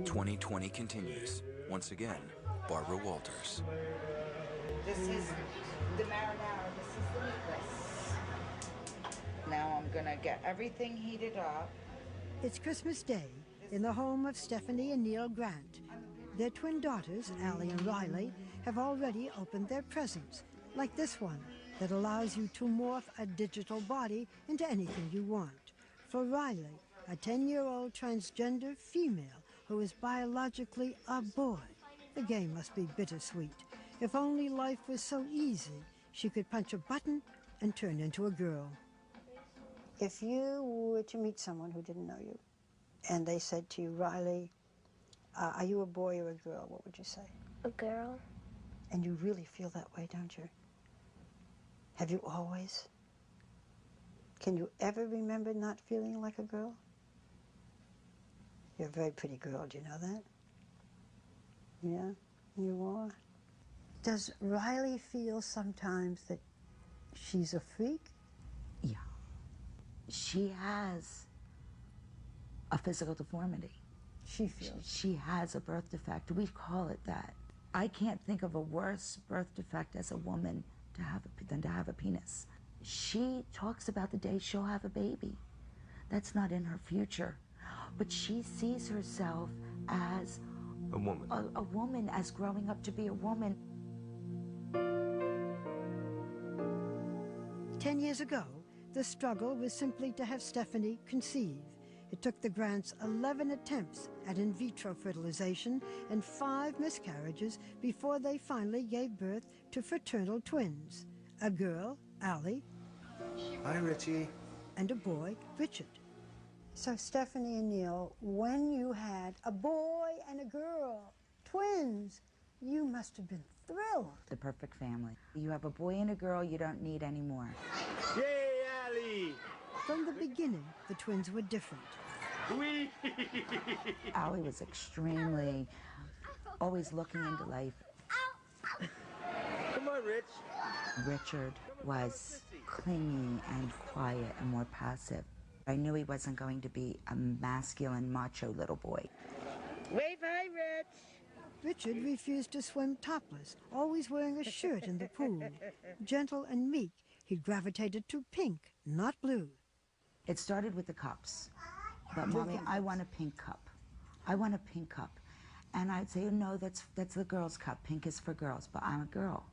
2020 continues. Once again, Barbara Walters. This is the marinara, this is the necklace. Now I'm gonna get everything heated up. It's Christmas Day in the home of Stephanie and Neil Grant. Their twin daughters, Allie and Riley, have already opened their presents, like this one that allows you to morph a digital body into anything you want. For Riley, a 10-year-old transgender female who is biologically a boy, the game must be bittersweet. If only life was so easy, she could punch a button and turn into a girl. If you were to meet someone who didn't know you, and they said to you, Riley, are you a boy or a girl, what would you say? A girl. And you really feel that way, don't you? Have you always? Can you ever remember not feeling like a girl? You're a very pretty girl, do you know that? Yeah, you are. Does Riley feel sometimes that she's a freak? Yeah. She has a physical deformity. She feels. She has a birth defect. We call it that. I can't think of a worse birth defect as a woman than to have a penis. She talks about the day she'll have a baby. That's not in her future. But she sees herself as a woman. A woman, as growing up to be a woman. 10 years ago, the struggle was simply to have Stephanie conceive. It took the Grants 11 attempts at in vitro fertilization and 5 miscarriages before they finally gave birth to fraternal twins, a girl, Allie. Hi, Richie. And a boy, Richard. So Stephanie and Neil, when you had a boy and a girl, twins, you must have been thrilled. The perfect family. You have a boy and a girl, you don't need any more. Yay, Allie! From the beginning, the twins were different. Wee! Allie was extremely, always looking into life. Come on, Rich. Richard was clingy and quiet and more passive. I knew he wasn't going to be a masculine, macho little boy. Wave hi, Rich. Richard refused to swim topless, always wearing a shirt in the pool. Gentle and meek, he gravitated to pink, not blue. It started with the cups. But Mommy, I want a pink cup. I want a pink cup. And I'd say, no, that's the girl's cup. Pink is for girls, but I'm a girl.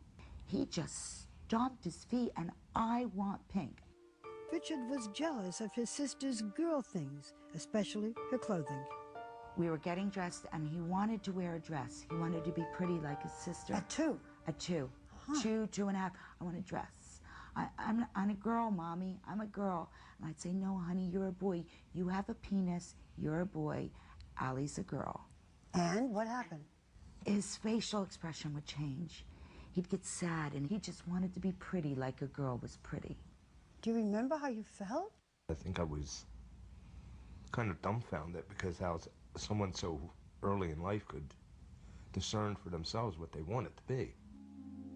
He just stomped his feet, and I want pink. Richard was jealous of his sister's girl things, especially her clothing. We were getting dressed, and he wanted to wear a dress. He wanted to be pretty like his sister. At 2? At 2. Huh. 2.5. I want a dress. I'm a girl, Mommy. I'm a girl. And I'd say, no, honey, you're a boy. You have a penis. You're a boy. Allie's a girl. And what happened? His facial expression would change. He'd get sad, and he just wanted to be pretty like a girl was pretty. Do you remember how you felt? I think I was kind of dumbfounded because how someone so early in life could discern for themselves what they wanted to be.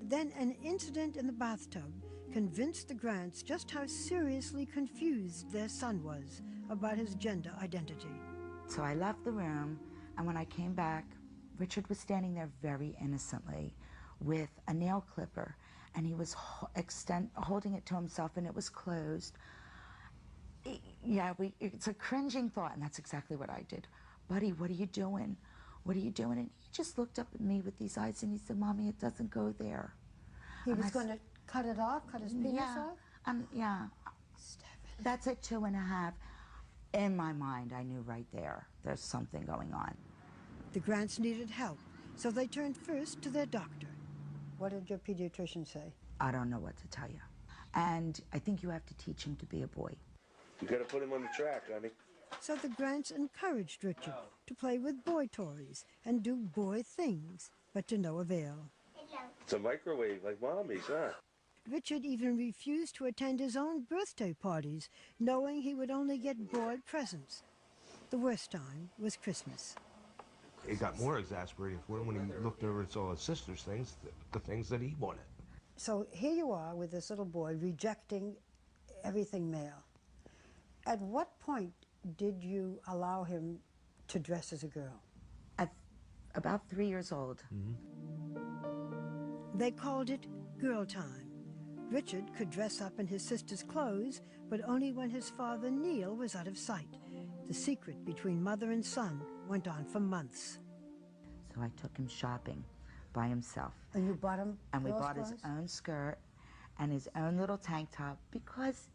Then an incident in the bathtub convinced the Grants just how seriously confused their son was about his gender identity. So I left the room, and when I came back, Richard was standing there very innocently with a nail clipper, and he was holding it to himself, and it was closed. It's a cringing thought, and that's exactly what I did. Buddy, what are you doing? What are you doing? And he just looked up at me with these eyes, and he said, Mommy, it doesn't go there. He was going to cut it off, cut his penis off? Yeah. Stephanie. That's at 2.5. In my mind, I knew right there, there's something going on. The Grants needed help, so they turned first to their doctor. What did your pediatrician say? I don't know what to tell you. And I think you have to teach him to be a boy. You gotta put him on the track, honey. So the Grants encouraged Richard to play with boy toys and do boy things, but to no avail. It's a microwave like Mommy's, huh? Richard even refused to attend his own birthday parties, knowing he would only get boy presents. The worst time was Christmas. It got more exasperating for him when he looked over and saw his sister's things, the things that he wanted. So here you are with this little boy rejecting everything male. At what point did you allow him to dress as a girl? about 3 years old. They called it girl time. Richard could dress up in his sister's clothes, but only when his father Neil was out of sight. The secret between mother and son went on for months. So I took him shopping by himself. And you bought him And we girls' bought his clothes? own skirt and his own little tank top, because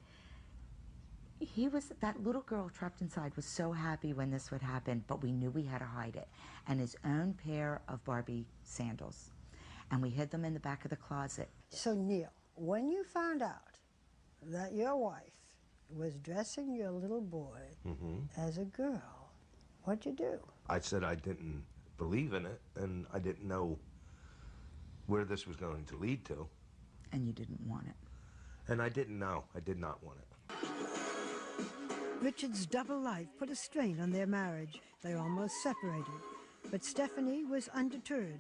that little girl trapped inside was so happy when this would happen, but we knew we had to hide it. And his own pair of Barbie sandals. And we hid them in the back of the closet. So Neil, when you found out that your wife was dressing your little boy as a girl, what'd you do? I said I didn't believe in it, and I didn't know where this was going to lead to. And you didn't want it. And I didn't know. I did not want it. Richard's double life put a strain on their marriage. They almost separated. But Stephanie was undeterred.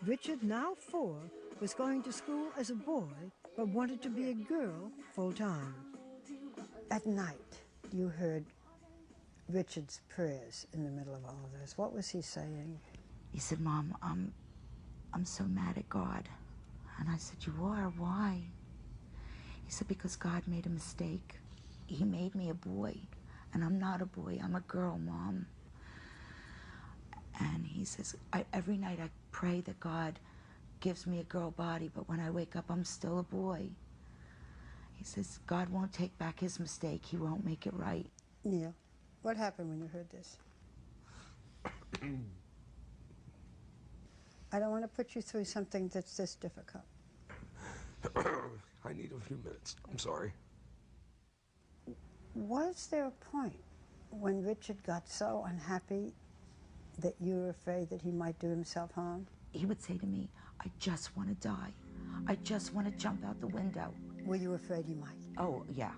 Richard, now 4, was going to school as a boy, but wanted to be a girl full-time. At night, you heard Richard's prayers in the middle of all of this. What was he saying? He said, Mom, I'm so mad at God. And I said, you are? Why? He said, because God made a mistake. He made me a boy, and I'm not a boy, I'm a girl, Mom. And he says, every night I pray that God gives me a girl body, but when I wake up, I'm still a boy. He says, God won't take back his mistake. He won't make it right. Neil, what happened when you heard this? I don't want to put you through something that's this difficult. I need a few minutes. I'm sorry. Was there a point when Richard got so unhappy that you were afraid that he might do himself harm? He would say to me, I just want to die. I just want to jump out the window. Were you afraid he might? Oh, yeah.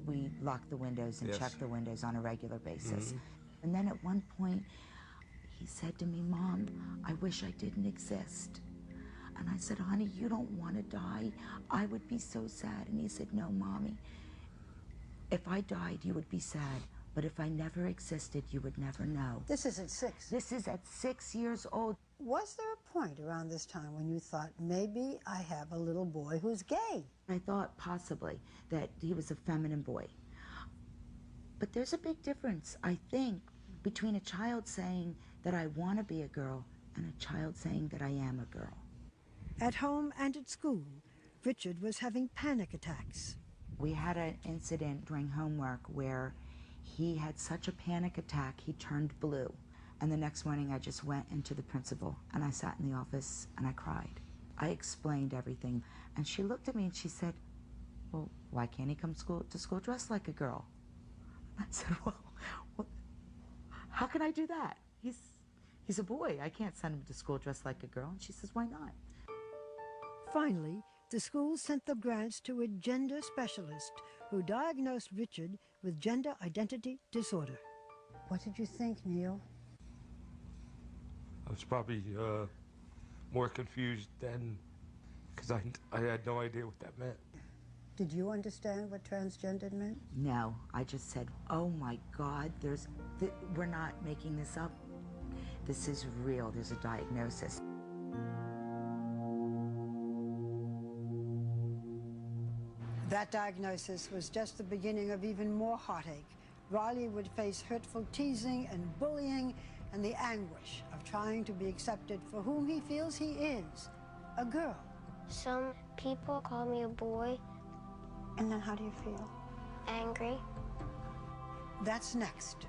We lock the windows and Yes. check the windows on a regular basis. And then at one point, he said to me, Mom, I wish I didn't exist. And I said, honey, you don't want to die. I would be so sad. And he said, no, Mommy. If I died, you would be sad. But if I never existed, you would never know. This is at 6. This is at 6 years old. Was there a point around this time when you thought, maybe I have a little boy who's gay? I thought possibly that he was a feminine boy. But there's a big difference, I think, between a child saying that I want to be a girl and a child saying that I am a girl. At home and at school, Richard was having panic attacks. We had an incident during homework where he had such a panic attack, he turned blue. And the next morning I just went into the principal and I sat in the office and I cried. I explained everything and she looked at me and she said, well, why can't he come to school dressed like a girl? I said, well, how can I do that? He's a boy. I can't send him to school dressed like a girl. And she says, why not? Finally, the school sent the grants to a gender specialist who diagnosed Richard with gender identity disorder. What did you think, Neil? I was probably more confused then, because I had no idea what that meant. Did you understand what transgender meant? No, I just said, oh my God, we're not making this up. This is real, there's a diagnosis. That diagnosis was just the beginning of even more heartache. Riley would face hurtful teasing and bullying and the anguish of trying to be accepted for whom he feels he is, a girl. Some people call me a boy. And then how do you feel? Angry. That's next.